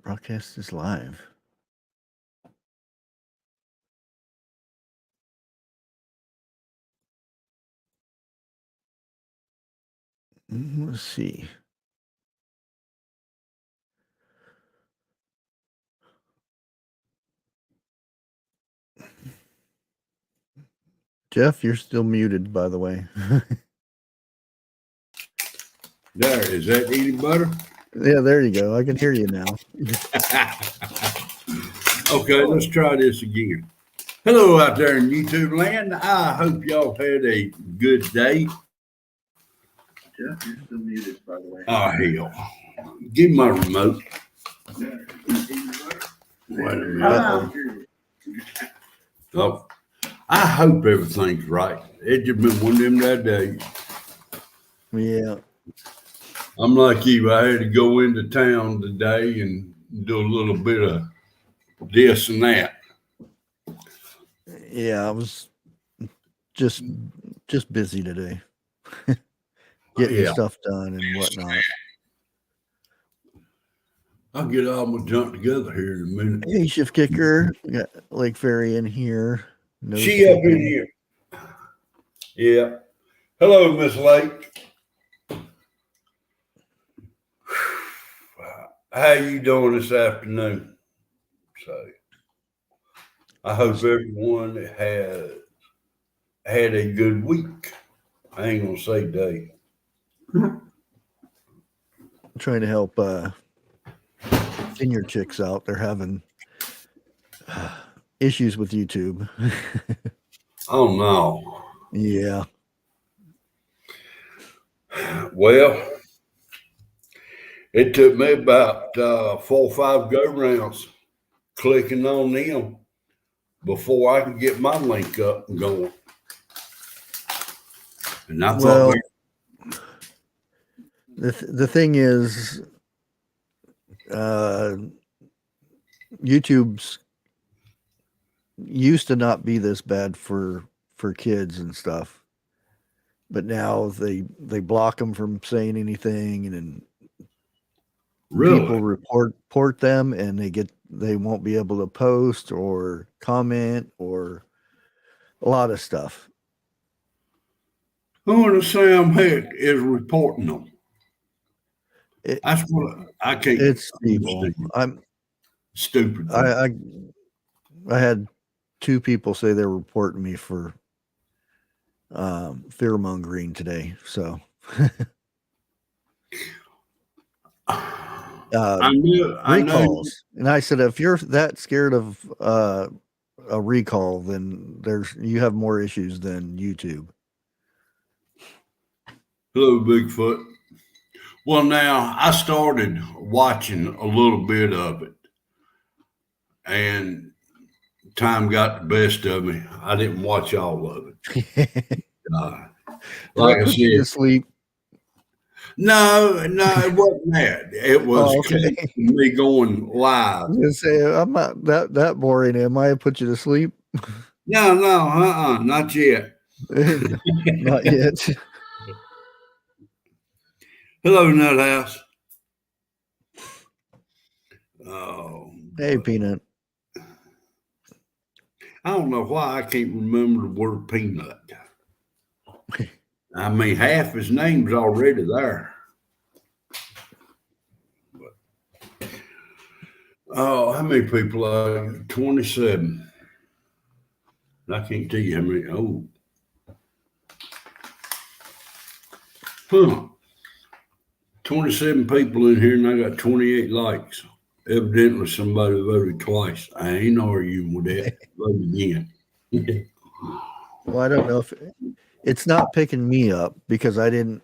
Broadcast is live. Let's see. Jeff, you're still muted, by the way. There, is that eating butter? Yeah, there you go. I can hear you now. Okay, let's try this again. Hello out there in YouTube land. I hope y'all had a good day. Jeff, you're still muted, by the way. Oh, hell. Give me my remote. Wait a minute. Oh, I hope everything's right. It's just been one of them that days. Yeah. I'm like you. I had to go into town today and do a little bit of this and that. Yeah, I was just busy today. Getting stuff done and whatnot. I'll get all my junk together here in a minute. Hey, Shift Kicker. We got Lake Ferry in here. No She up in here. Yeah. Hello, Miss Lake. How you doing this afternoon? So I hope everyone has had a good week. I ain't gonna say day. I'm trying to help senior chicks out. They're having issues with YouTube. Oh no. Yeah. Well, it took me about 4 or 5 go rounds clicking on them before I could get my link up and going. And I thought, the thing is, YouTube's used to not be this bad for kids and stuff, but now they block them from saying anything, and then people report them, and they won't be able to post or comment or a lot of stuff. who in the Sam heck is reporting them? That's what I can't. It's people. I'm stupid. I had 2 people say they're reporting me for fear mongering today. So recalls. And I said, if you're that scared of a recall, then you have more issues than YouTube. Hello, Bigfoot. Well, now I started watching a little bit of it, and time got the best of me. I didn't watch all of it. Like I said, you to sleep. No, it wasn't that. It was me going live. I was gonna say, I'm not that boring, am I? Put you to sleep? No, not yet. Not yet. Hello, Nuthouse. Oh, hey, Peanut. I don't know why I can't remember the word peanut. I mean, half his name's already there. But, how many people are 27? I can't tell you how many. Oh. Huh. 27 people in here, and I got 28 likes. Evidently, somebody voted twice. I ain't arguing with that. Vote again. Well, I don't know if it's not picking me up because I didn't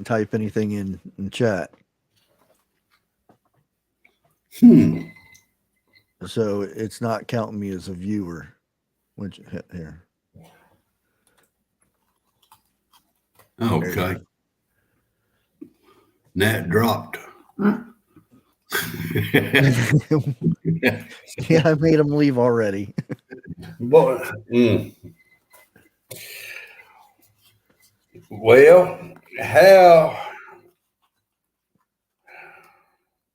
type anything in chat. So it's not counting me as a viewer. Which here. Okay. Nat dropped. Yeah, I made him leave already. Boy, Well, how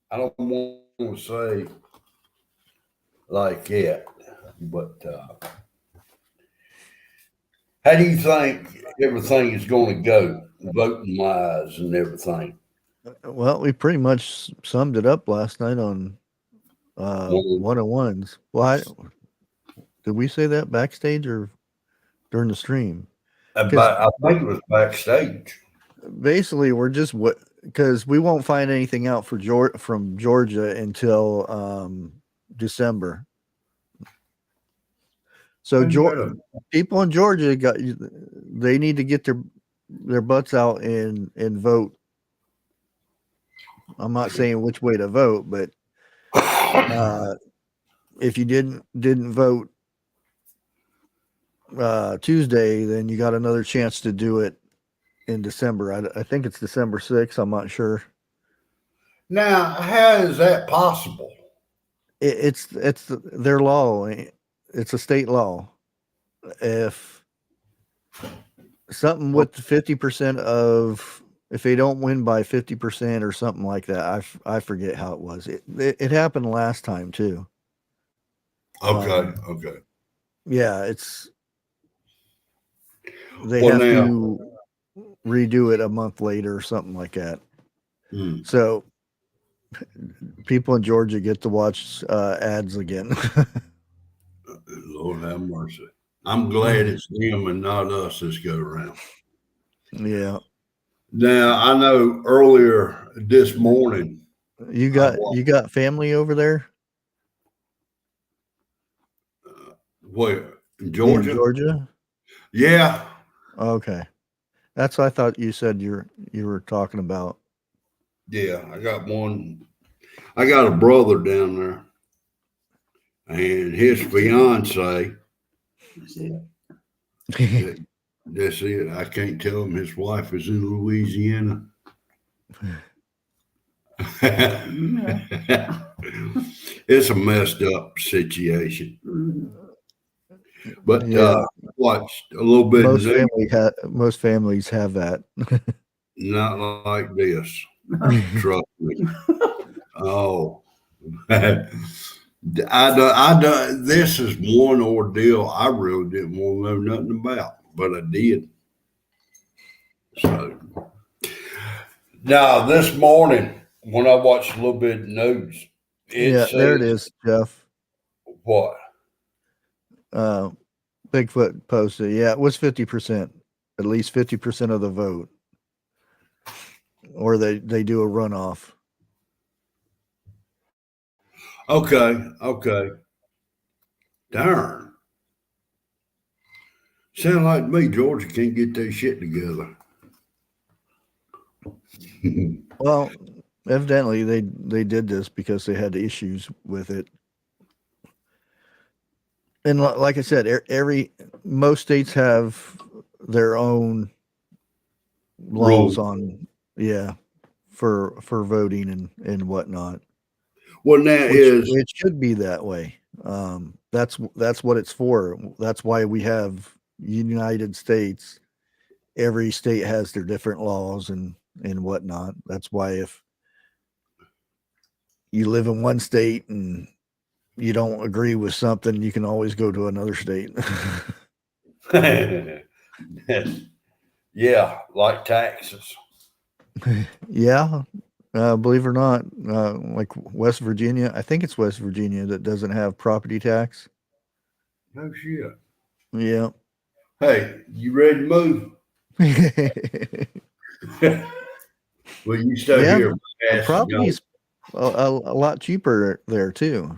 I don't want to say like it, but how do you think everything is going to go, voting wise and everything? Well, we pretty much summed it up last night on Well, 101s. Why did we say that backstage or during the stream? Because I think it was backstage. basically, we're just what because we won't find anything out for from Georgia until December. So people in Georgia they need to get their butts out and vote. I'm not saying which way to vote, but if you didn't vote Tuesday, then you got another chance to do it in December. I think it's December 6th. I'm not sure. Now, how is that possible? It's their law. It's a state law. If something with 50% of if they don't win by 50% or something like that, I forget how it was. It happened last time too. Okay, okay. Yeah, they have to redo it a month later or something like that. So people in Georgia get to watch ads again. Lord have mercy. I'm glad it's them and not us this go around. Yeah. Now I know earlier this morning. You got family over there? Where? In Georgia? In Georgia? Yeah. Okay. That's what I thought you said you were talking about. Yeah, I got one. I got a brother down there, and his fiance. That's it. I can't tell him his wife is in Louisiana. It's a messed up situation. But watched a little bit. Most families have that. Not like this. Trust me. Oh, I this is one ordeal I really didn't want to know nothing about, but I did. So now this morning when I watched a little bit of news, there it is, Jeff. What? Bigfoot posted. Yeah, it was 50%, at least 50% of the vote, or they do a runoff. Okay. Darn. Sound like to me Georgia can't get their shit together. Well, evidently they did this because they had issues with it. And like I said, most states have their own laws on for voting and whatnot. Well, now it should be that way. That's what it's for. That's why we have United States. Every state has their different laws and whatnot. That's why if you live in one state and you don't agree with something, you can always go to another state. Yeah, like taxes. Yeah. Believe it or not, like West Virginia, I think it's West Virginia that doesn't have property tax. No shit. Yeah. Hey, you ready to move? Well, you stay here. Property's a lot cheaper there too.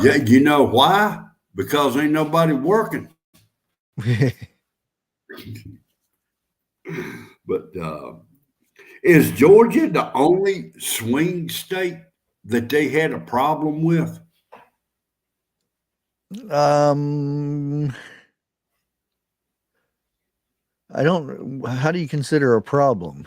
Yeah, you know why? Because ain't nobody working. But is Georgia the only swing state that they had a problem with? I don't. How do you consider a problem?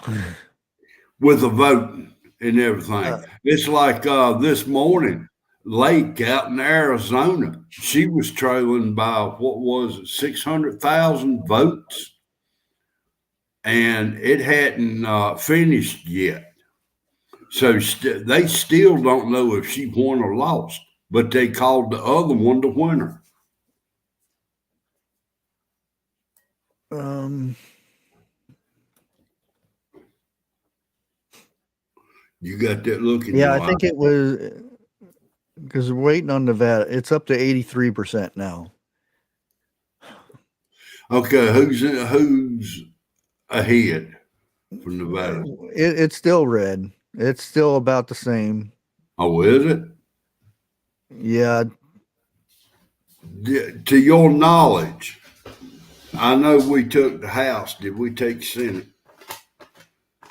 With the voting and everything. It's like this morning, Lake out in Arizona, she was trailing by, what was it, 600,000 votes. And it hadn't finished yet. So they still don't know if she won or lost, but they called the other one the winner. You got that look in Yeah, your I think eye. it was because we're waiting on Nevada. It's up to 83% now. Okay, who's ahead for Nevada? It's still red. It's still about the same. Oh, is it? Yeah. To your knowledge, I know we took the House. Did we take Senate?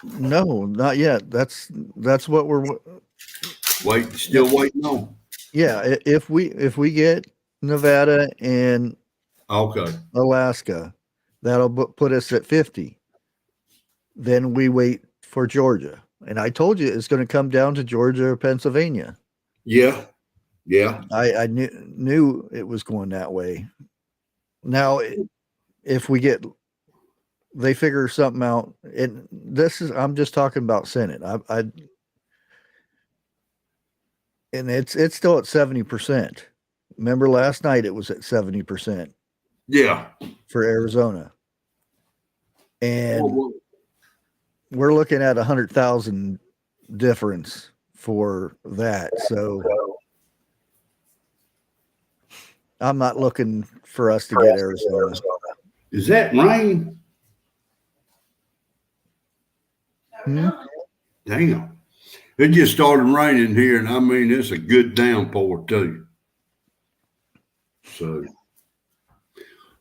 No, not yet. That's what we're Still waiting on. Yeah, if we get Nevada and Okay. Alaska, that'll put us at 50. Then we wait for Georgia. And I told you it's going to come down to Georgia or Pennsylvania. Yeah. Yeah. I knew it was going that way. Now, if they figure something out, and I'm just talking about Senate. And it's still at 70%. Remember last night it was at 70%. Yeah. For Arizona. And we're looking at 100,000 difference for that. So I'm not looking for us to get Arizona. Is that rain? Damn. It just started raining here, and I mean, it's a good downpour, too. So,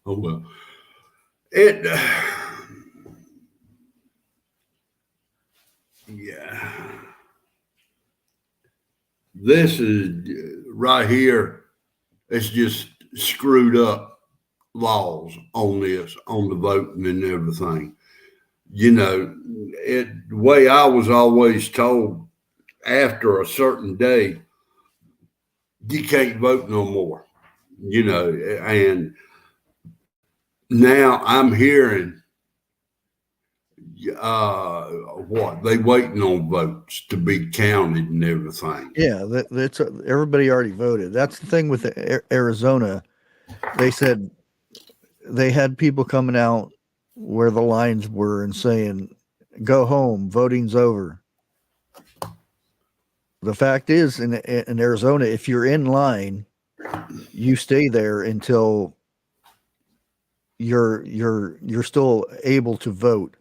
oh well. Yeah. This is right here. It's just screwed up laws on this, on the voting and everything. You know, the way I was always told, after a certain day, you can't vote no more. You know, and now I'm hearing what they waiting on votes to be counted and everything. Yeah, that's everybody already voted. That's the thing with Arizona. They said they had people coming out where the lines were and saying, "Go home, voting's over." The fact is, in Arizona, if you're in line, you stay there until you're still able to vote.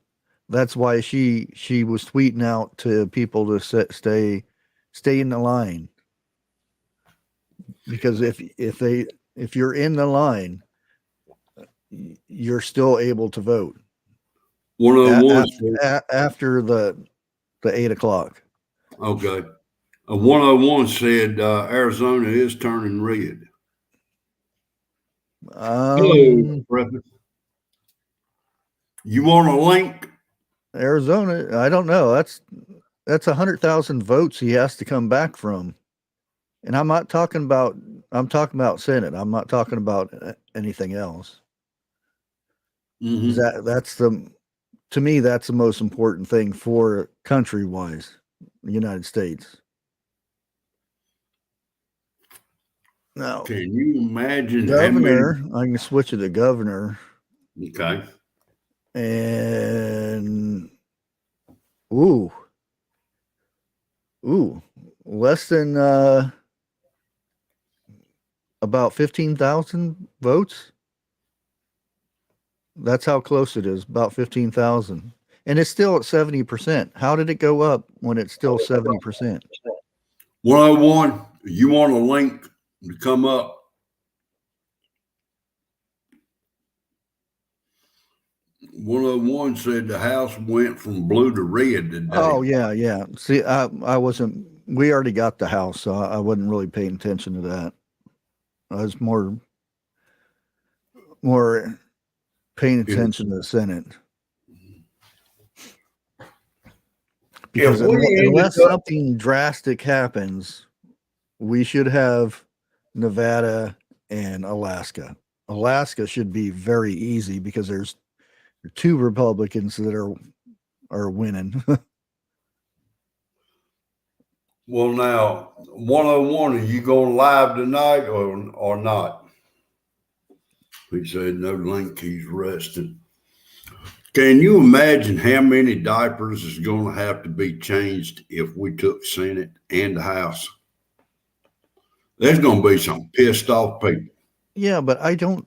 That's why she was tweeting out to people to stay in the line, because if you're in the line, you're still able to vote. One of the ones after the 8 o'clock. Okay. 101 said Arizona is turning red. You want a link? Arizona, I don't know. That's 100,000 votes he has to come back from. And I'm talking about Senate. I'm not talking about anything else. Mm-hmm. To me, that's the most important thing for country wise, the United States. Now, can you imagine governor? I can switch it to governor. Okay. And less than about 15,000 votes. That's how close it is, about 15,000. And it's still at 70%. How did it go up when it's still 70%? 101, you want a link to come up? One said the house went from blue to red today. Oh, yeah. See, I wasn't, we already got the house, so I wasn't really paying attention to that. I was more paying attention to the Senate. Because unless something drastic happens, we should have Nevada and Alaska. Alaska should be very easy because there's 2 Republicans that are winning. Well, now 101, are you going live tonight or not? He said no link. He's resting. Can you imagine how many diapers is going to have to be changed if we took Senate and the House? There's going to be some pissed off people. Yeah, but I don't,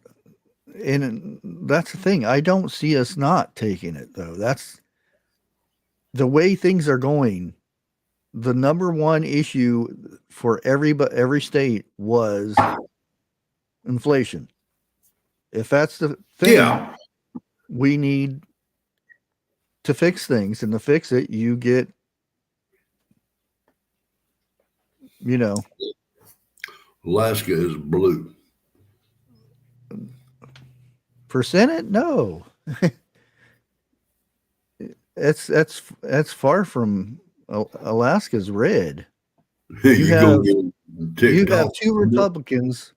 and that's the thing. I don't see us not taking it though. That's the way things are going. The number one issue for every state was inflation. If that's the thing, Yeah. we need to fix things, and to fix it, you get, Alaska is blue. For Senate, no. that's far from Alaska's red. You have two Republicans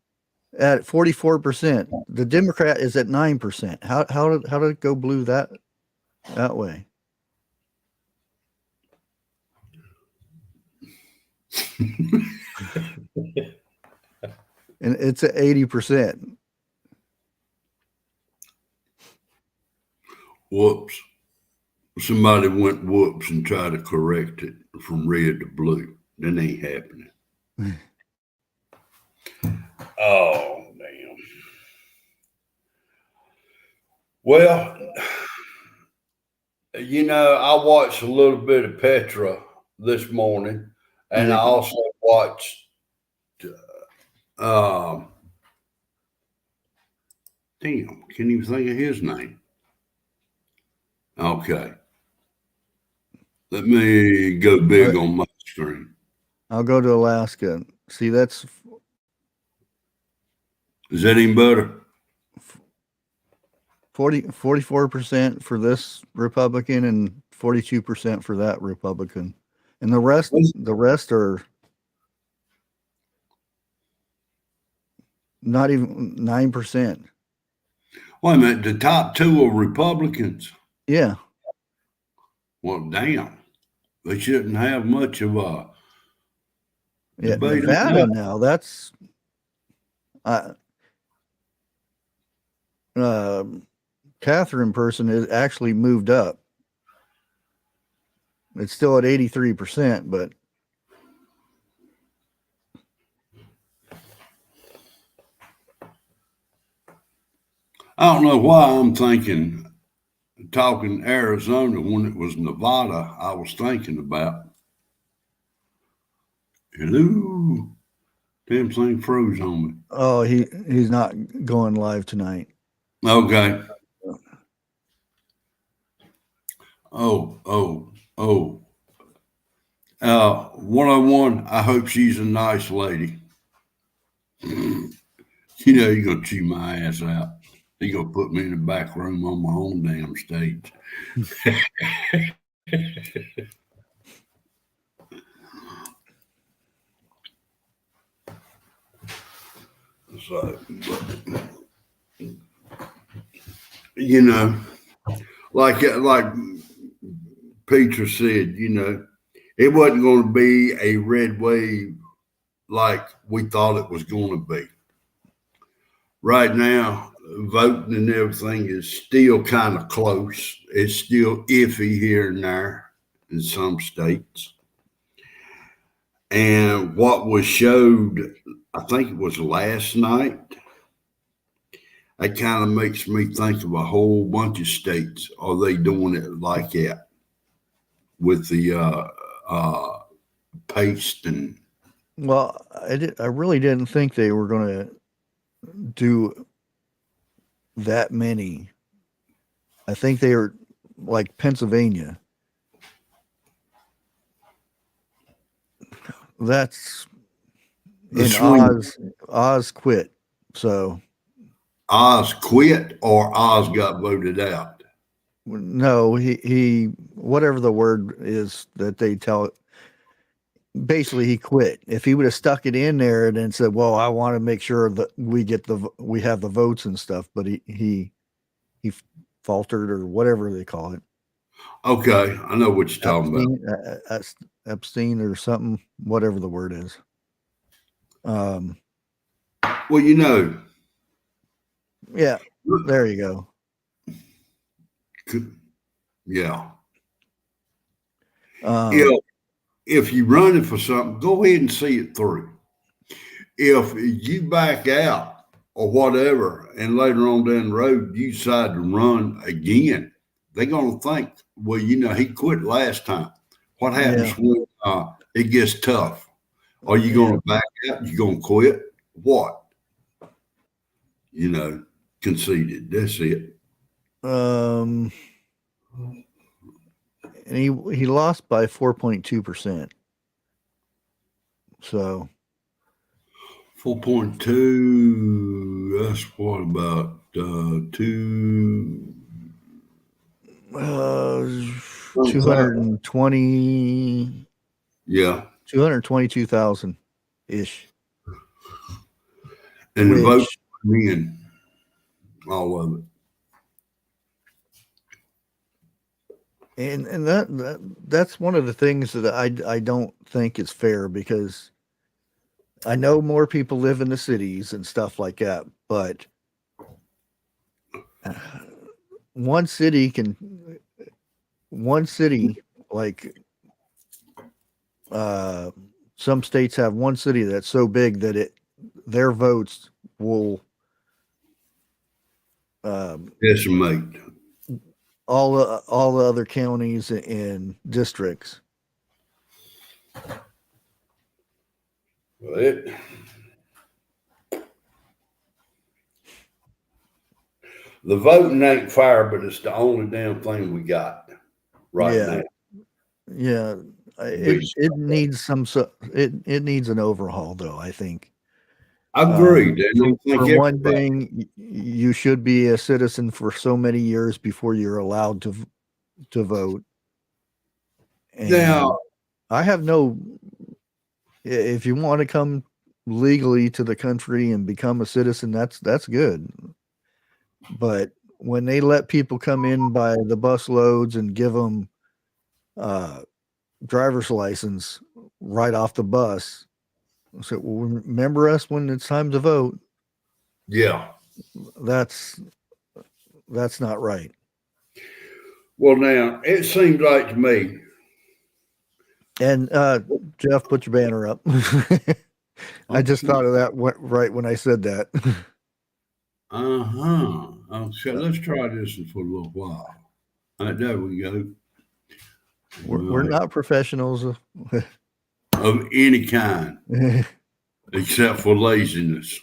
at 44%. The Democrat is at 9%. How did it go blue that way? And it's at 80%. Whoops. Somebody went whoops and tried to correct it from red to blue. That ain't happening. Oh, damn. Well, I watched a little bit of Petra this morning, and I also watched damn, can't even think of his name. Okay. Let me go big on my screen. I'll go to Alaska. See, is that even better? 44% for this Republican and 42% for that Republican. And the rest are not even 9%. Wait a minute, the top two are Republicans. Yeah. Well, damn. They shouldn't have much of a debate. Nevada now, that's Catherine person is actually moved up. It's still at 83%, but I don't know why I'm talking Arizona when it was Nevada I was thinking about. Hello. Damn thing froze on me. Oh, he's not going live tonight. Okay. Oh. 101, I hope she's a nice lady. You're going to chew my ass out. You're going to put me in the back room on my own damn stage. So, like Petra said, it wasn't going to be a red wave like we thought it was going to be. Right now, voting and everything is still kind of close. It's still iffy here and there in some states. And what was showed, I think it was last night, that kind of makes me think of a whole bunch of states. Are they doing it like that with the paste and? Well, I really didn't think they were going to do that many. I think they were like Pennsylvania. That's Oz quit. So Oz quit or Oz got voted out? No, he whatever the word is that they tell it. Basically, he quit. If he would have stuck it in there and then said, "Well, I want to make sure that we have the votes and stuff," but he faltered or whatever they call it. Okay, I know what you're talking about. Epstein or something, whatever the word is. Well, Yeah, there you go. Yeah. Um, If you running for something, go ahead and see it through. If you back out or whatever, and later on down the road you decide to run again, they're gonna think, well, he quit last time. What happens when it gets tough? Are you gonna back out? You gonna quit? What? Conceded. That's it. And he lost by 4.2%. So 4.2. That's what about 2. 220. Yeah. 222,000 ish. And the vote in all of it. And that's one of the things that I don't think is fair, because I know more people live in the cities and stuff like that, but one city like some states have one city that's so big that their votes will decimate all the other counties and districts. The voting ain't fair, but it's the only damn thing we got now. Yeah, it needs it needs an overhaul, though, I think. Agreed. For one thing, you should be a citizen for so many years before you're allowed to vote. And now, I have if you want to come legally to the country and become a citizen, that's good. But when they let people come in by the bus loads and give them driver's license right off the bus, so remember us when it's time to vote. Yeah, that's not right. Well, now it seems like to me. And Jeff, put your banner up. I just thought of that right when I said that. Okay, let's try this for a little while. All right, there we go. We're not professionals of any kind, except for laziness.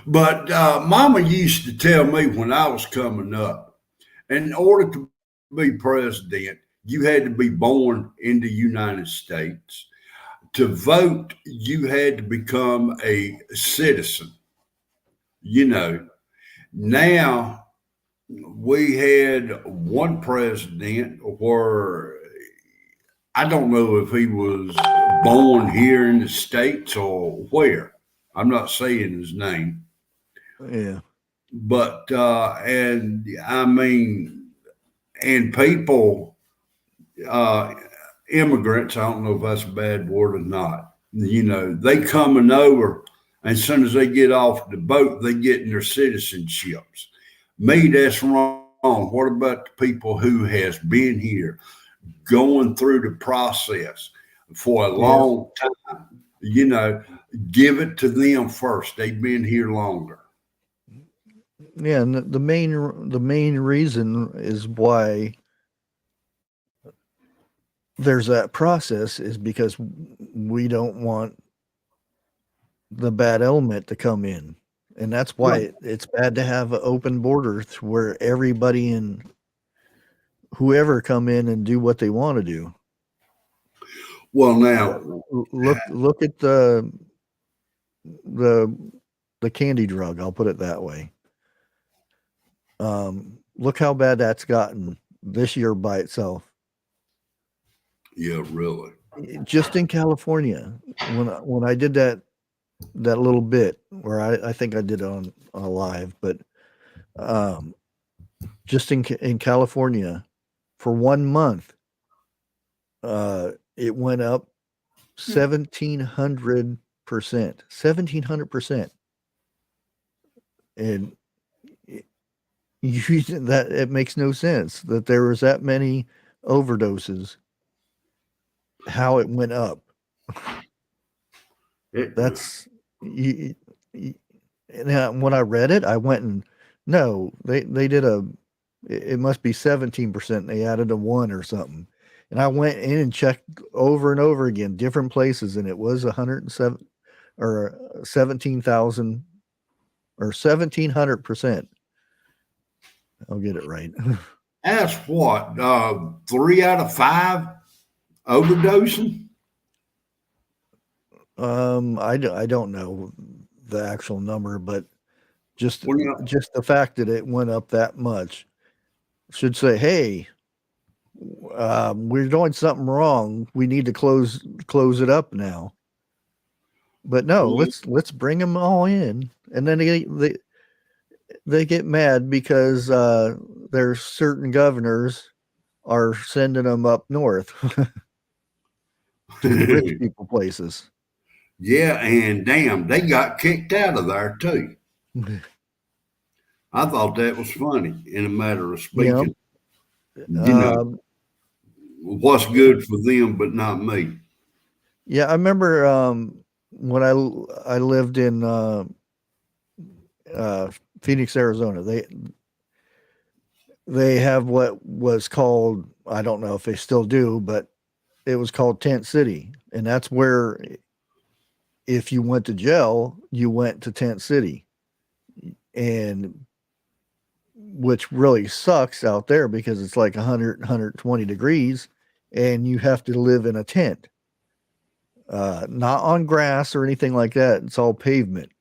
But Mama used to tell me when I was coming up, in order to be president, you had to be born in the United States. To vote, you had to become a citizen. Now we had one president where I don't know if he was born here in the States or where. I'm not saying his name. Yeah. But, and I mean, and people, immigrants, I don't know if that's a bad word or not, they coming over, and as soon as they get off the boat, they get in their citizenships. Me, that's wrong. What about the people who has been here going through the process for a long time? Give it to them first. They've been here longer. Yeah, and the main reason is why there's that process is because we don't want the bad element to come in. And that's why it's bad to have an open border where everybody and whoever come in and do what they want to do. Well, now look at the candy drug. I'll put it that way. Look how bad that's gotten this year by itself. Yeah, really. Just in California, when I did that little bit where I think I did it on a live, but just in California for 1 month, it went up 1,700%. 1,700%. And that it makes no sense that there was that many overdoses. How it went up. That's and when I read it, I went and no, they did it must be 17%. They added a 1 or something. And I went in and checked over and over again, different places, and it was 107 or 17,000 or 1,700%. I'll get it right. That's what 3 out of 5 overdosing. I don't know the actual number, but just the fact that it went up that much should say, hey, we're doing something wrong. We need to close it up now. But no, let's bring them all in, and then they get mad because there's certain governors are sending them up north to the rich people places. Yeah, and damn, they got kicked out of there too. I thought that was funny in a matter of speaking. What's good for them, but not me. Yeah, I remember when I lived in Phoenix, Arizona. They have what was called, I don't know if they still do, but it was called Tent City, and that's where if you went to jail, you went to Tent City, and which really sucks out there because it's like 100, 120 degrees, and you have to live in a tent, not on grass or anything like that. It's all pavement.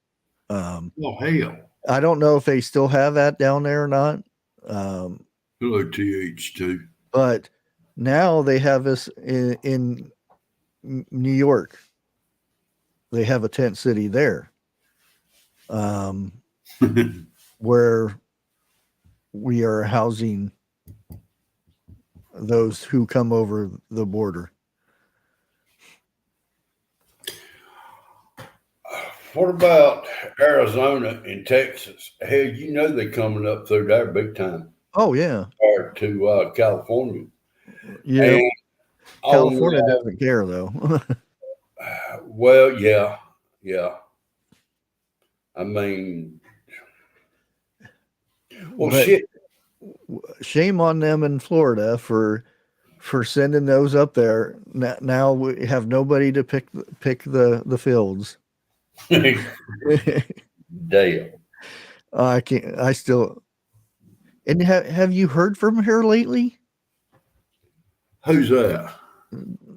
Oh hell! I don't know if they still have that down there or not. Hello, TH2. But now they have this in New York. They have a tent city there, where we are housing those who come over the border. What about Arizona and Texas? Hell, you know they're coming up through there big time. Oh yeah, or to California. Yeah, and California doesn't care though. Well, yeah. I mean, well, but shit. Shame on them in Florida for sending those up there. Now we have nobody to pick the fields. Damn. I can't. I still. And have you heard from her lately? Who's that?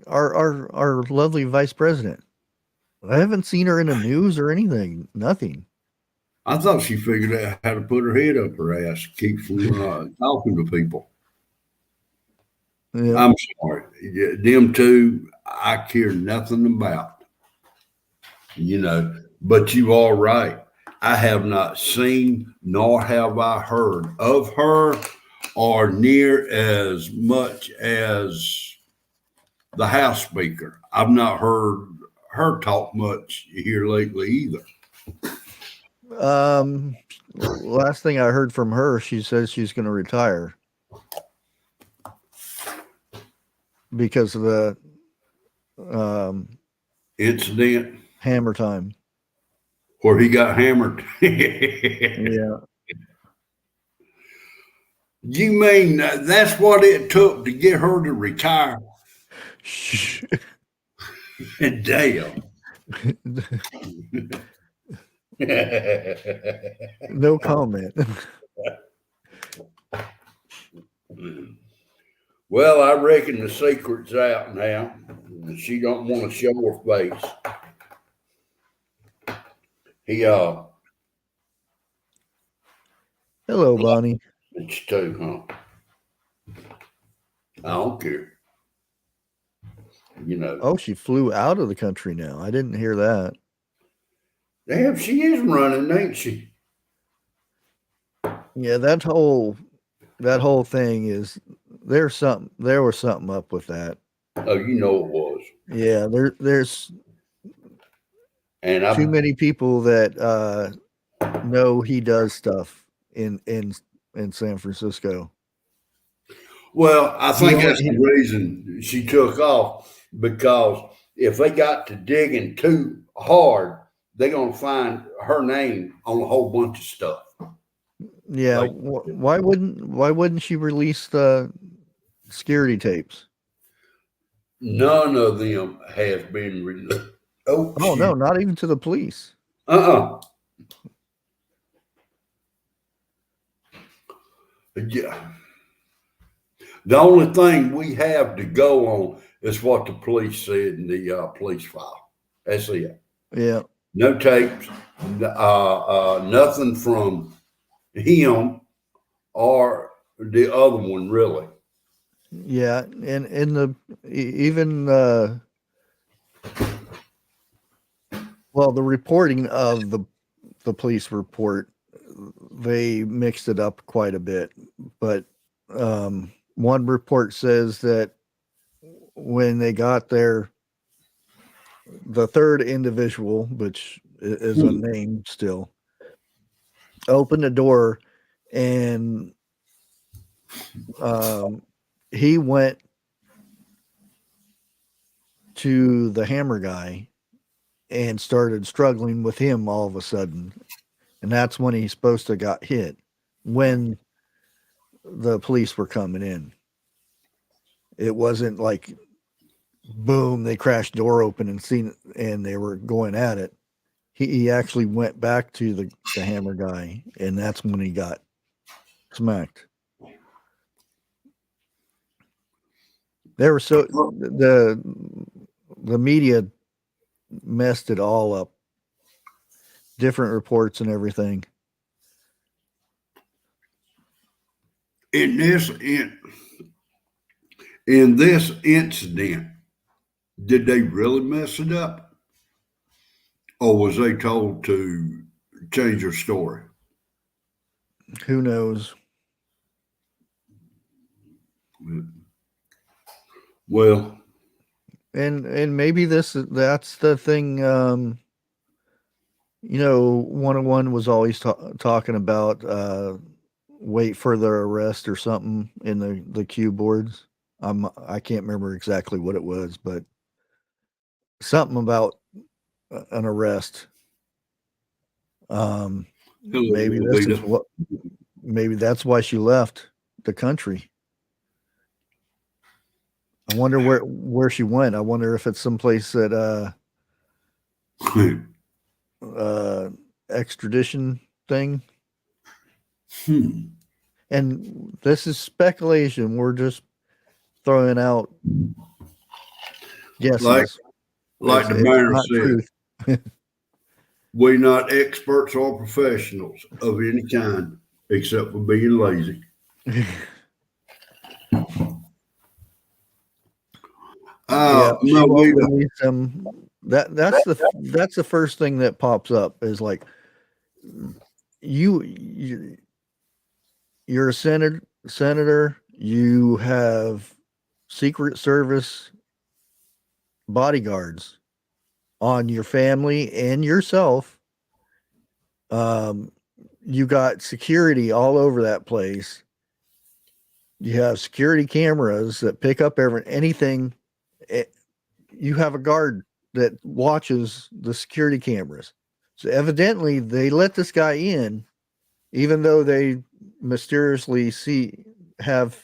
Our lovely vice president. I haven't seen her in the news or anything. Nothing. I thought she figured out how to put her head up her ass, keep from talking to people. Yeah. I'm sorry. Them two, I care nothing about. But you are right. I have not seen nor have I heard of her or near as much as the House Speaker. I've not heard her talk much here lately either. Last thing I heard from her, she says she's going to retire because of the incident, hammer time, where he got hammered. Yeah. You mean that's what it took to get her to retire? Damn. No comment. Well, I reckon the secret's out now. She don't want to show her face. Hello, Bonnie. It's too, huh? I don't care. Oh, she flew out of the country now. I didn't hear that. Damn, she is running, ain't she? Yeah, that whole thing is there was something up with that. Oh, you know it was. Yeah, there's And too many people that know he does stuff in San Francisco. well, I He think only that's the reason she took off, because if they got to digging too hard, they're gonna find her name on a whole bunch of stuff. yeah. Like Why wouldn't she release the security tapes? none of them has been released. Oh Oh no, shit. not even to the police. Uh-uh. Yeah. The only thing we have to go on is what the police said in the police file. That's it. Yeah, No tapes, nothing from him or the other one, really. yeah, and in the even well, the reporting of the police report, they mixed it up quite a bit. But one report says that when they got there, the third individual, which is unnamed still, opened the door and he went to the hammer guy and started struggling with him all of a sudden. And that's when he's supposed to got hit when the police were coming in. It wasn't like boom, they crashed door open and seen it and they were going at it. He actually went back to the hammer guy, and that's when he got smacked. They were so the media messed it all up. Different reports and everything. In this in this incident, did they really mess it up, or was they told to change their story? Who knows? Well, And maybe that's the thing. 101 was always talking about wait for their arrest or something in the cue boards. I can't remember exactly what it was, but something about an arrest. Maybe this is what. Maybe that's why she left the country. I wonder where she went. I wonder if it's someplace that extradition thing. And this is speculation. We're just throwing out guesses. Like the mayor said, we're not experts or professionals of any kind, except for being lazy. She won't release them. That's the first thing that pops up is like you're a senator. You have Secret Service bodyguards on your family and yourself. You got security all over that place. You have security cameras that pick up anything. You have a guard that watches the security cameras. So evidently they let this guy in, even though they mysteriously have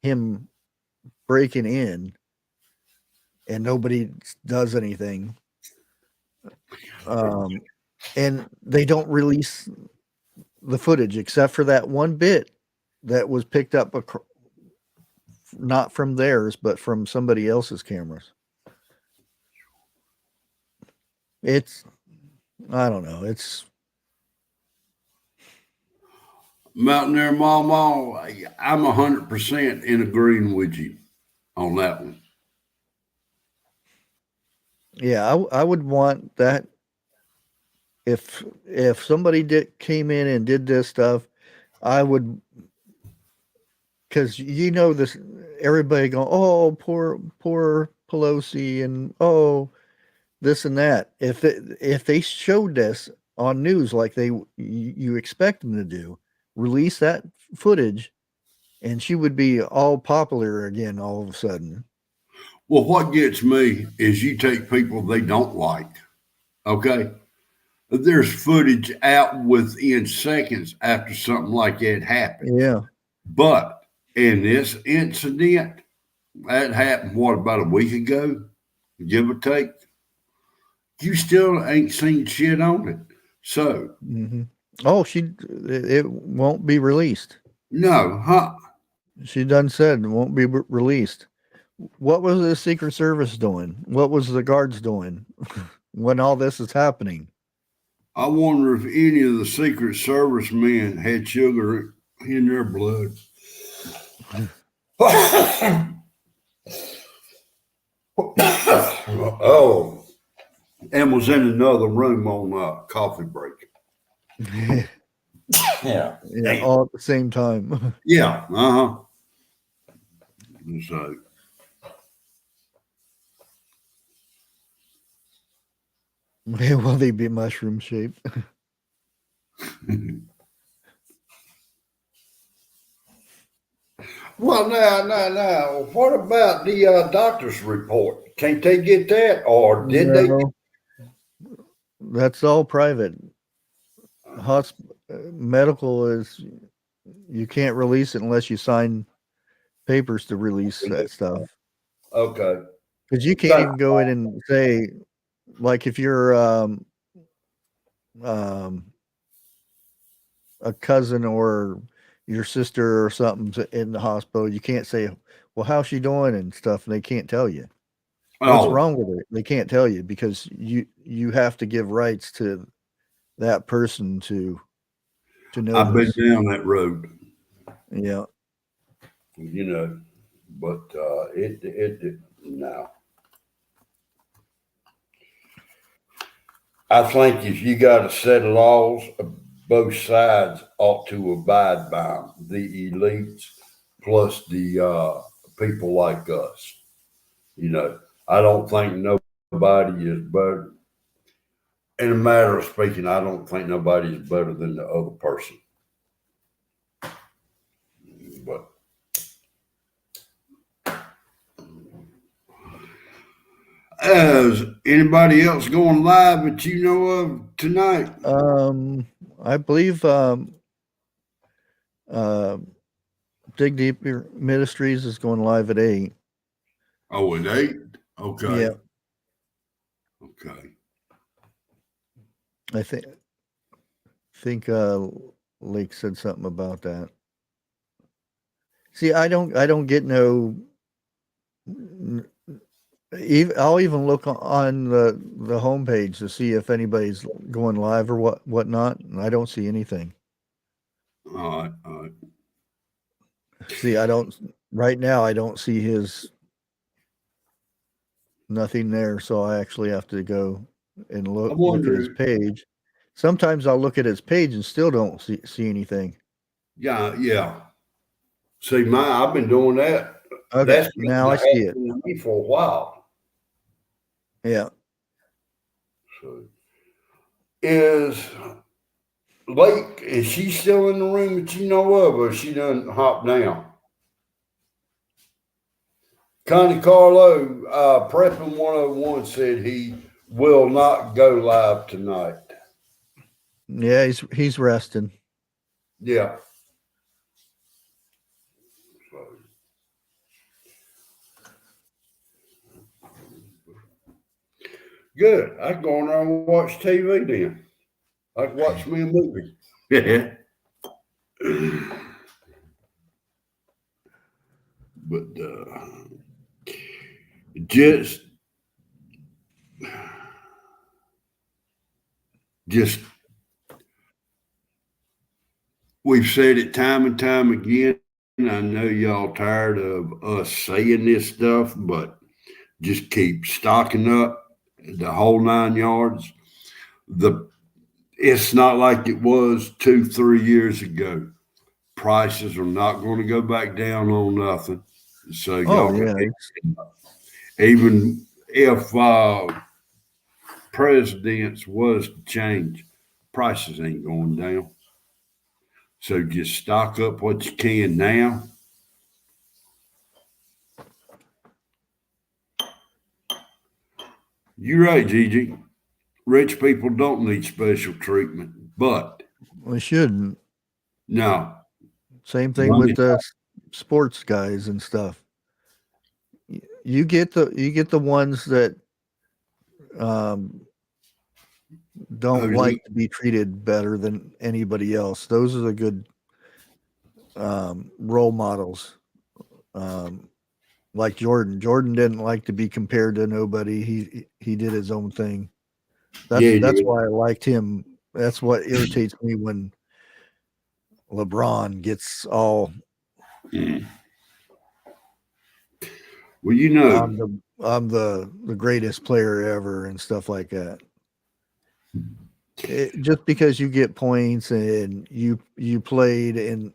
him breaking in and nobody does anything. And they don't release the footage except for that one bit that was picked up not from theirs, but from somebody else's cameras. I don't know. It's Mountaineer Mama, I'm 100% in agreeing with you on that one. Yeah, I would want that. If somebody came in and did this stuff, I would because you know this, everybody going, oh, poor Pelosi, and oh, this and that. If they showed this on news like you expect them to do, release that footage, and she would be all popular again all of a sudden. Well, what gets me is you take people they don't like. Okay. There's footage out within seconds after something like that happened. Yeah. But in this incident, that happened, what, about a week ago, give or take? You still ain't seen shit on it. So, oh, it won't be released. No, huh? She done said it won't be released. What was the Secret Service doing? What was the guards doing when all this is happening? I wonder if any of the Secret Service men had sugar in their blood. Oh, and was in another room on coffee break. Yeah, all at the same time. Yeah, So, Will they be mushroom shaped? well, now, what about the doctor's report? Can't they get that, or did they? That's all private. Medical is, you can't release it unless you sign papers to release that stuff. Okay. Because you can't even go in and say, like, if you're a cousin or your sister or something's in the hospital, you can't say, well, how's she doing and stuff, and they can't tell you. What's wrong with her? They can't tell you because you have to give rights to that person to know. I've been down that road. Yeah. You know, but no. I think if you got a set of laws, both sides ought to abide by them. The elites plus the people like us. You know, I don't think nobody is better. In a matter of speaking, I don't think nobody is better than the other person. But is anybody else going live that you know of tonight? I believe Dig Deeper Ministries is going live at 8. Oh, at 8? Okay. Yeah. Okay. I think Lake said something about that. See, I don't get no. I'll even look on the homepage to see if anybody's going live or whatnot, and I don't see anything. All right. See, right now I don't see nothing there, so I actually have to go and look at his page. Sometimes I'll look at his page and still don't see anything. Yeah. See, I've been doing that. Okay, now I see it for a while. Yeah. So, is she still in the room that you know of, or she done hopped down? Connie Carlo, Prepping 101 said he will not go live tonight. Yeah, he's resting. Yeah. Good. I can go on there and watch TV then. I can watch me a movie. Yeah. But just we've said it time and time again. I know y'all tired of us saying this stuff, but just keep stocking up the whole 9 yards. It's not like it was 2-3 years ago. prices are not going to go back down on nothing. So Oh y'all, yeah, even if presidents was to change, prices ain't going down. So just stock up what you can now. You're right, Gigi. Rich people don't need special treatment, but we shouldn't. no, Same thing money. with the sports guys and stuff. You get the ones that um, don't like to be treated better than anybody else. Those are the good role models. Like Jordan. Jordan didn't like to be compared to nobody. He did his own thing. That's why I liked him. That's what irritates me when LeBron gets all Well, you know, I'm the greatest player ever and stuff like that. Just because you get points and you played and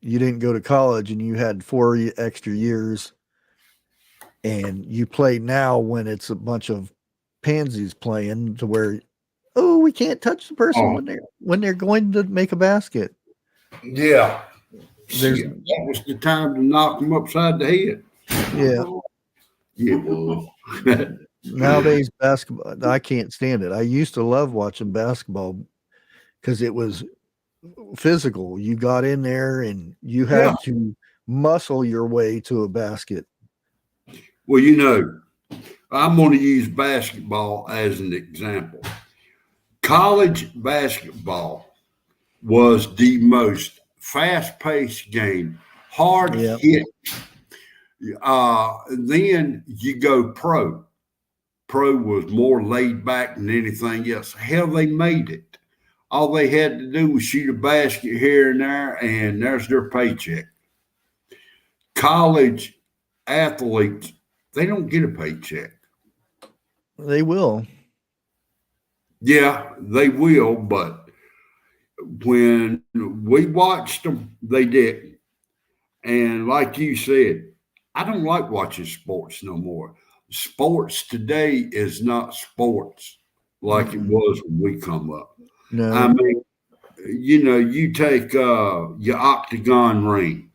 you didn't go to college and you had 4 extra years and you play now when it's a bunch of pansies playing to where we can't touch the person when they're going to make a basket. Yeah. That was the time to knock them upside the head. Yeah. Yeah, boy. Nowadays, basketball, I can't stand it. I used to love watching basketball because it was physical. You got in there and you had to muscle your way to a basket. Well, you know, I'm going to use basketball as an example. College basketball was the most fast-paced game, hard hit. Then you go pro. Pro was more laid back than anything else. Hell, they made it. All they had to do was shoot a basket here and there, and there's their paycheck. College athletes, they don't get a paycheck. They will. Yeah, they will, but when we watched them, they didn't. And like you said, I don't like watching sports no more. Sports today is not sports like it was when we come up. No. I mean, you know, you take your octagon ring.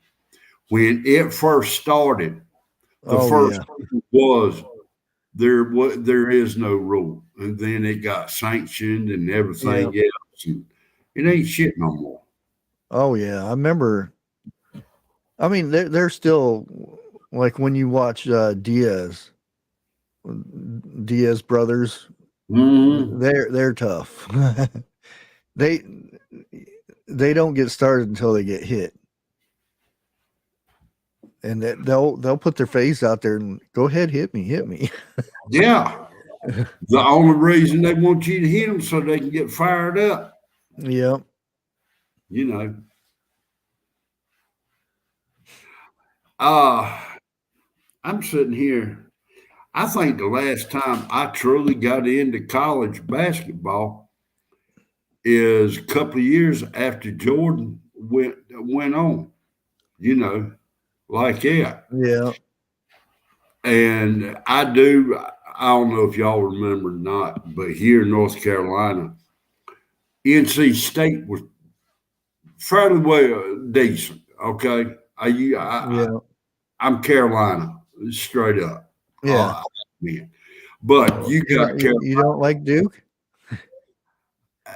When it first started, the first was there is no rule, and then it got sanctioned and everything else, and it ain't shit no more. Oh yeah, I remember. I mean, they're still like when you watch Diaz brothers. Mm-hmm. They're tough. they don't get started until they get hit. And they'll put their face out there and go ahead, hit me. Yeah. The only reason they want you to hit them so they can get fired up. Yeah. You know. I'm sitting here. I think the last time I truly got into college basketball is a couple of years after Jordan went on. You know, like that. Yeah. And I don't know if y'all remember or not, but here in North Carolina, NC State was fairly well decent. Okay. I'm Carolina, straight up. Yeah. But you got Carolina. You don't like Duke?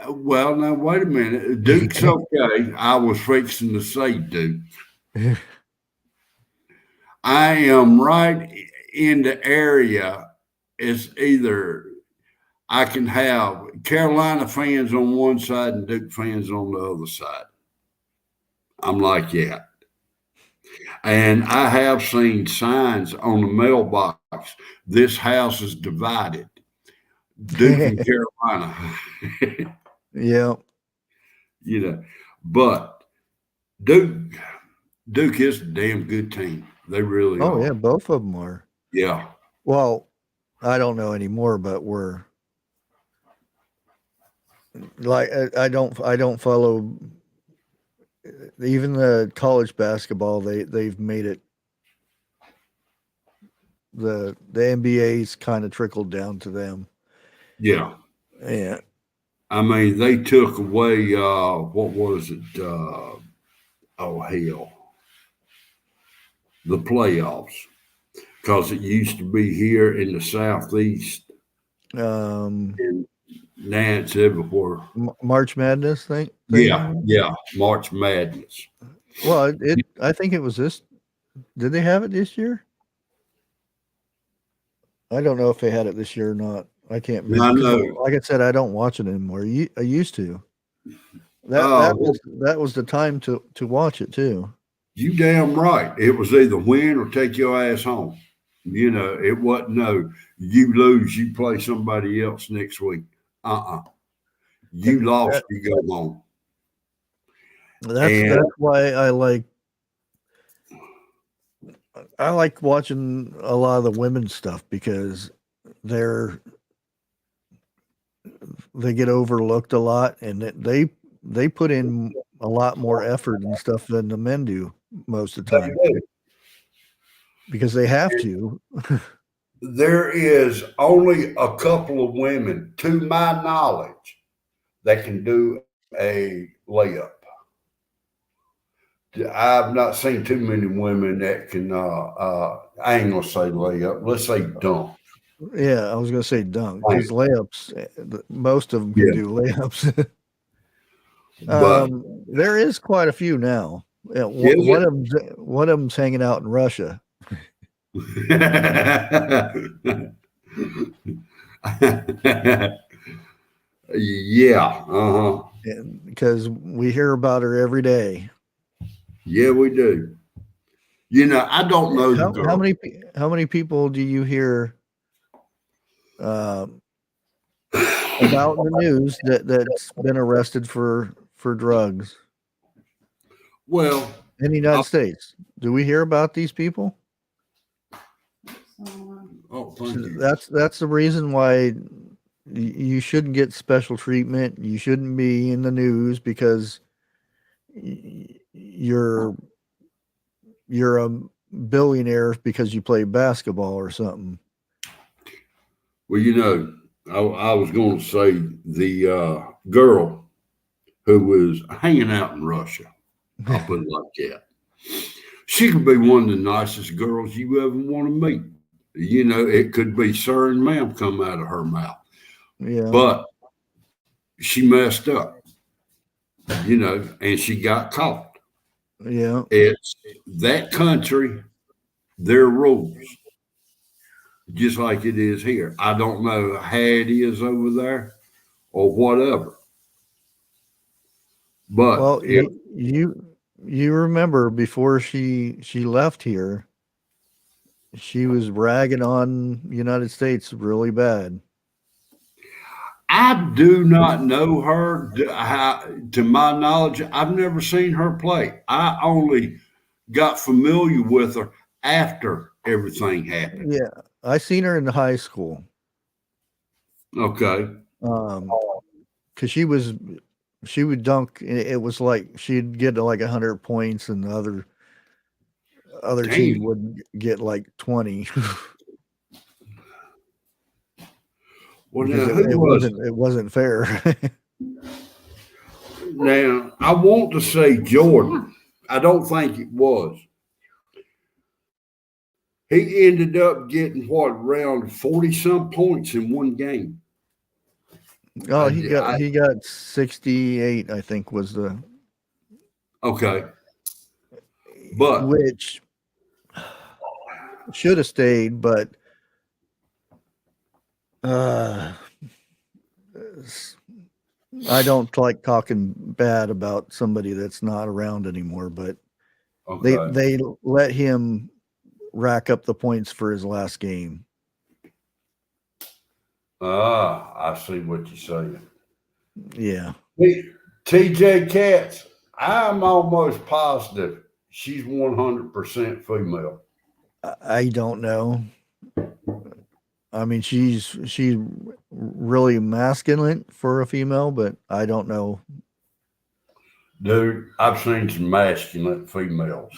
Well, now, wait a minute. Duke's okay. I was fixing to say Duke. I am right in the area. It's either I can have Carolina fans on one side and Duke fans on the other side. I'm like that. And I have seen signs on the mailbox. This house is divided. Duke and Carolina. Yeah. You know, but Duke is a damn good team. They really are. Oh yeah, both of them are. Yeah. Well, I don't know anymore, but we're like I don't follow even the college basketball, they've made it. The NBA's kind of trickled down to them. Yeah. Yeah. I mean, they took away what was it? Oh hell, the playoffs, because it used to be here in the southeast, Um, and now it's everywhere. March Madness thing. Yeah, yeah, March Madness. Well, it. I think it was this. Did they have it this year? I don't know if they had it this year or not. I can't I remember because, know. like I said, I don't watch it anymore. I used to. That Oh, that was that was the time to watch it too. you damn right. It was either win or take your ass home. You know, it wasn't no, you lose, you play somebody else next week. You And lost, you go home. that's And why I like watching a lot of the women's stuff because they're they get overlooked a lot and they put in a lot more effort and stuff than the men do most of the time because they have to. there is only a couple of women, to my knowledge, that can do a layup. I've not seen too many women that can. I ain't gonna say layup. Let's say dunk. Yeah, I was gonna say dunk Right. because layups, most of them can Yeah, do layups. but There is quite a few now. Yeah, is one of them's hanging out in Russia it? Yeah. Uh huh. because we hear about her every day. Yeah, we do. You know, I don't know the How girl. many people do you hear uh, about in the news that's been arrested for drugs Well, in the I, United States? Do we hear about these people? oh, thank you. That's the reason why you shouldn't get special treatment. You shouldn't be in the news because you're a billionaire because you play basketball or something. Well, you know, I was going to say the girl who was hanging out in Russia. I'll put it like that. She could be one of the nicest girls you ever want to meet. You know, it could be sir and ma'am come out of her mouth, Yeah, but she messed up, you know, and she got caught. yeah. It's that country, their rules, just like it is here. I don't know how it is over there or whatever, but Well, you remember before she left here, she was ragging on United States really bad. I do not know her. To my knowledge, I've never seen her play. I only got familiar with her after everything happened. Yeah, I seen her in high school. Okay. Um, because she would dunk. It was like she'd get to like 100 points, and the other team Damn. would get like 20 Well, because now who was it? it wasn't fair. Now I want to say Jordan. I don't think it was. He ended up getting what around 40 some points in one game. Oh, I he got 68, I think was the okay, but which should have stayed, but uh I don't like talking bad about somebody that's not around anymore, but okay. they let him rack up the points for his last game. I see what you're saying. Yeah. TJ Katz, I'm almost positive she's 100% female. I don't know. I mean, she's really masculine for a female, but I don't know. Dude, I've seen some masculine females.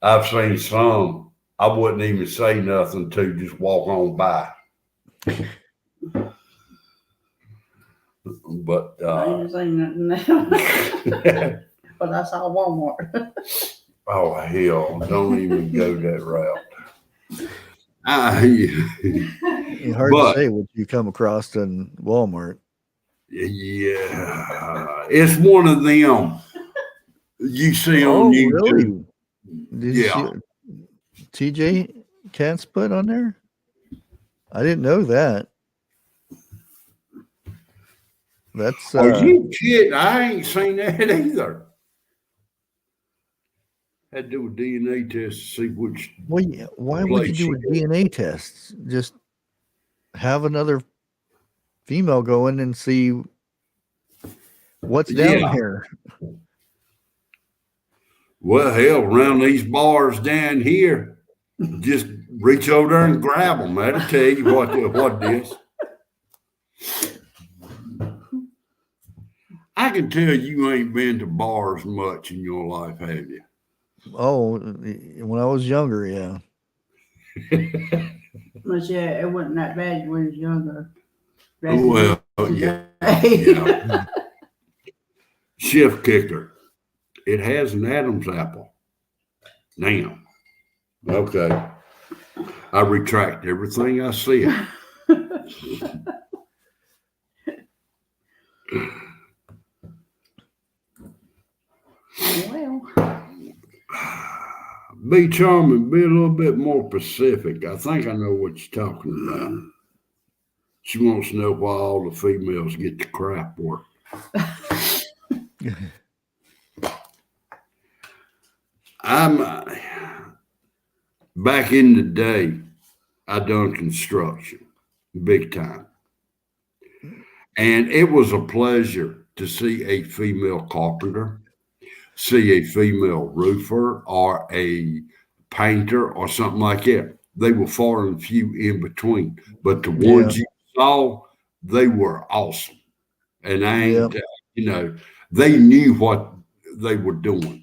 I've seen some I wouldn't even say nothing to, just walk on by. But I ain't seen nothing now. But I saw Walmart. oh hell, don't even go that route. It's hard to say what you come across in Walmart. Yeah, it's one of them you see on YouTube. Really? Did you see TJ Cats put on there? I didn't know that. That's Are you kidding? I ain't seen that either. Had to do a DNA test to see which. Well, yeah, why would you do a DNA test? Just have another female go in and see what's down here. Well, hell, around these bars down here, just reach over there and grab them. That'll tell you what it is. I can tell you ain't been to bars much in your life, have you? Oh, when I was younger, yeah. But yeah, it wasn't that bad when I was younger. Well, yeah. Shift kicker. It has an Adam's apple. Now, okay. I retract everything I said. Well, be charming, be a little bit more specific. I think I know what you're talking about. She wants to know why all the females get the crap work. Back in the day, I done construction big time. And it was a pleasure to see a female carpenter, see a female roofer or a painter or something like that. They were far and few in between, but the ones you saw, they were awesome. And they knew what they were doing.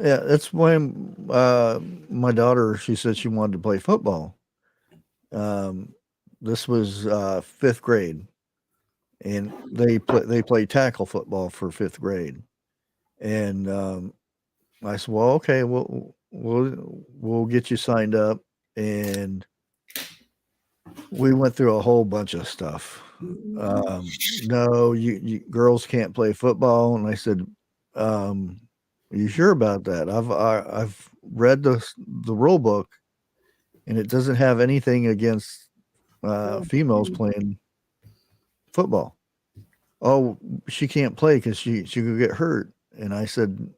Yeah, that's when my daughter, she said she wanted to play football. This was 5th grade, and they play tackle football for 5th grade. And I said, well, okay, we'll get you signed up. And we went through a whole bunch of stuff. No, you girls can't play football. And I said, are you sure about that? I've read the rule book, and it doesn't have anything against females playing football. Oh, she can't play because she could get hurt. And I said,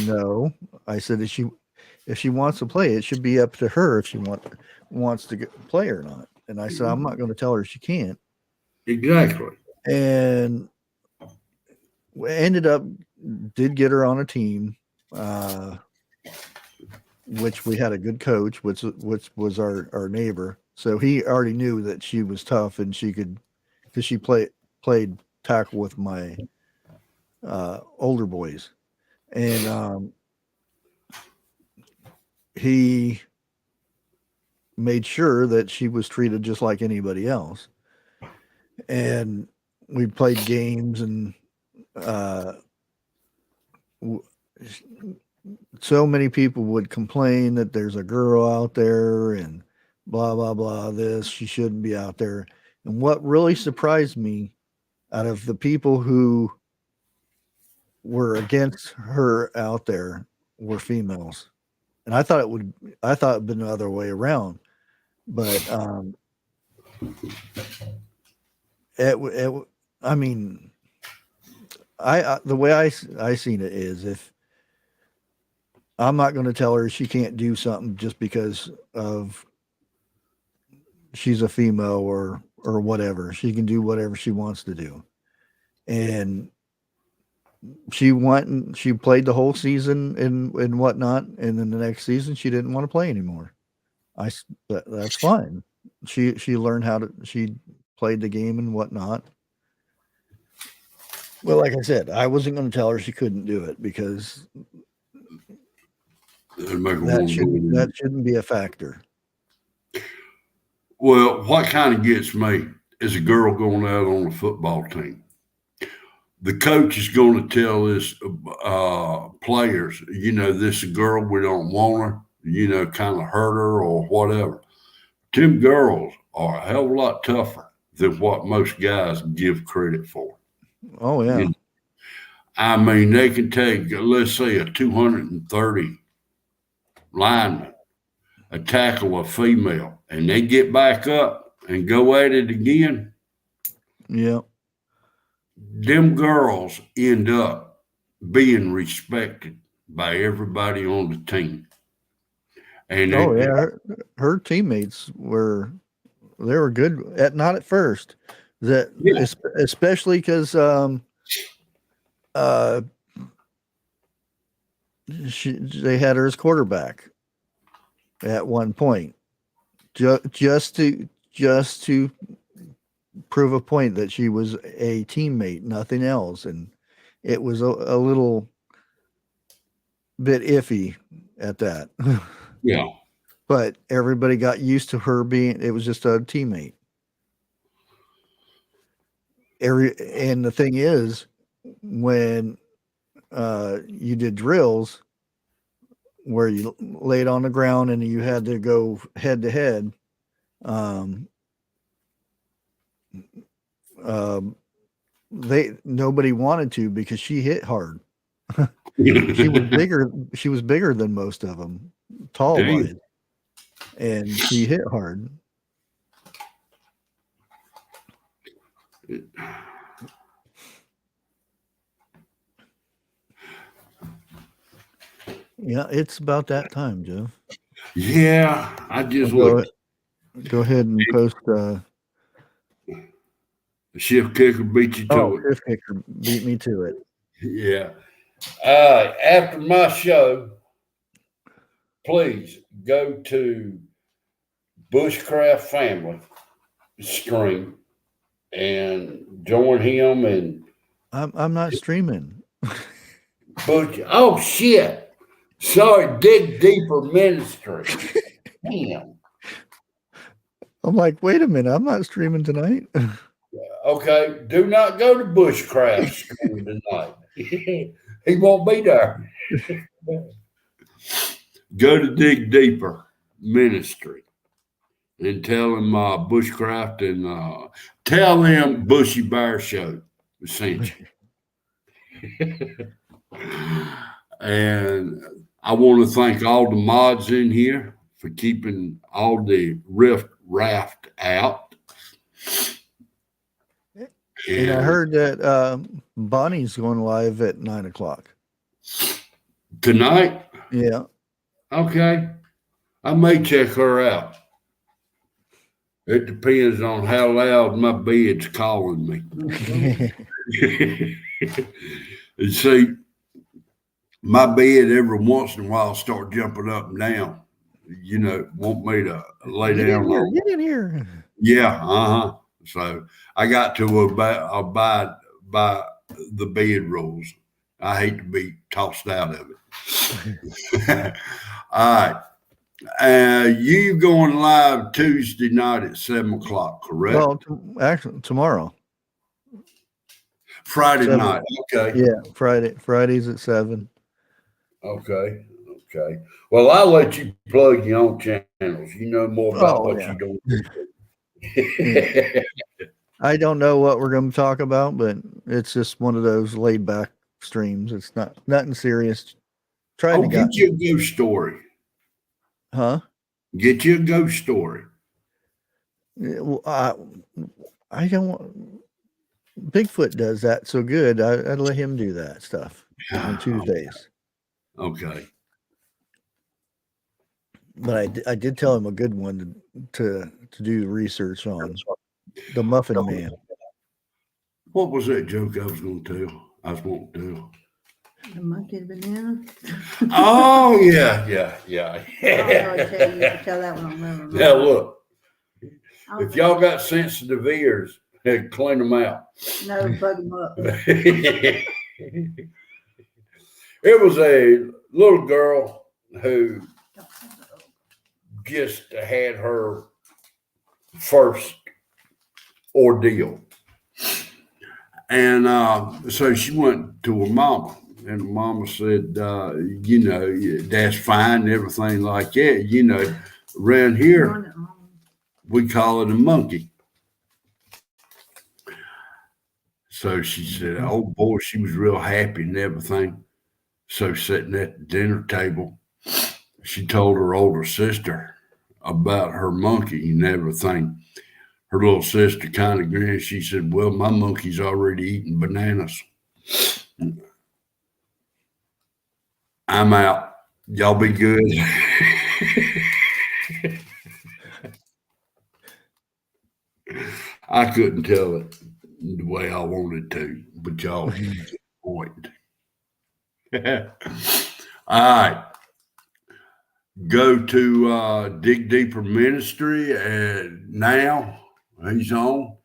no. I said if she wants to play, it should be up to her if she wants to play or not. And I said, I'm not going to tell her she can't. Exactly. And we ended up did get her on a team, which we had a good coach, which was our neighbor. So he already knew that she was tough and she could, because she played tackle with my older boys. And he made sure that she was treated just like anybody else. And we played games, and so many people would complain that there's a girl out there and blah, blah, blah, this, she shouldn't be out there. And what really surprised me, out of the people who were against her out there, were females. And I thought it'd been the other way around, but I mean, the way I seen it is, if I'm not going to tell her she can't do something just because of she's a female or whatever. She can do whatever she wants to do. And she went and she played the whole season and whatnot. And then the next season she didn't want to play anymore. That's fine. She learned she played the game and whatnot. Well, like I said, I wasn't going to tell her she couldn't do it because that shouldn't be a factor. Well, what kind of gets me is a girl going out on a football team. The coach is going to tell this players, this girl, we don't want her, kind of hurt her or whatever. Them girls are a hell of a lot tougher than what most guys give credit for. Oh, yeah. I mean, they can take, let's say, a 230 lineman, tackle a female, and they get back up and go at it again. Yeah. Them girls end up being respected by everybody on the team. And her teammates were good not at first. Especially because they had her as quarterback at one point, just to prove a point that she was a teammate, nothing else, and it was a little bit iffy at that. Yeah, but everybody got used to her it was just a teammate. And the thing is, when you did drills where you laid on the ground and you had to go head to head, nobody wanted to because she hit hard. She was bigger than most of them, tall wise, and she hit hard. Yeah, it's about that time, Jeff. Yeah, I just go ahead and post. Shift kicker beat you to it. Shift kicker beat me to it. Yeah. After my show, please go to Bushcraft Family stream and join him. And I'm not streaming. Oh shit! Sorry, Dig Deeper Ministry. Damn. I'm like, wait a minute, I'm not streaming tonight. Okay, do not go to Bushcraft stream tonight. He won't be there. Go to Dig Deeper Ministry and tell him Bushcraft and tell them Bushy Bear Show sent you. And I want to thank all the mods in here for keeping all the riff raft out. And I heard that Bonnie's going live at 9:00 tonight. Yeah. Okay. I may check her out. It depends on how loud my bed's calling me. And see, my bed every once in a while start jumping up and down. Want me to lay down. Get in here. Yeah. So I got to abide by the bed rules. I hate to be tossed out of it. All right. You going live Tuesday night at 7:00, correct? Well, actually, tomorrow. Friday night. Okay. Yeah, Fridays at 7. Okay. Well, I'll let you plug your own channels. You know more about what you're doing. Yeah. I don't know what we're going to talk about, but it's just one of those laid back streams. It's nothing serious. Get you a ghost story. Huh? Get you a ghost story. Well, I don't. Bigfoot does that so good. I'd let him do that stuff on Tuesdays. Okay. But I did tell him a good one to do research on. The Muffin Man. What was that joke I was going to tell? I was wanting to tell. The monkey banana. Oh yeah. I'll tell that one. I'll never remember. Now look, If y'all got sensitive ears, hey, clean them out. No, bug them up. It was a little girl who just had her first ordeal. And so she went to her mama, and her mama said, you know, that's fine and everything like that. You know, around here, we call it a monkey. So she said, oh boy, she was real happy and everything. So sitting at the dinner table, she told her older sister about her monkey and everything. Her little sister kind of grinned. She said, well, my monkey's already eating bananas. I'm out. Y'all be good. I couldn't tell it the way I wanted to, but y'all get the point. All right. Go to Dig Deeper Ministry, and now he's on.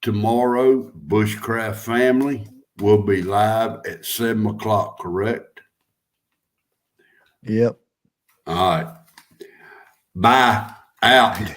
Tomorrow, Bushcraft Family will be live at 7 o'clock, correct? Yep. All right. Bye. Out.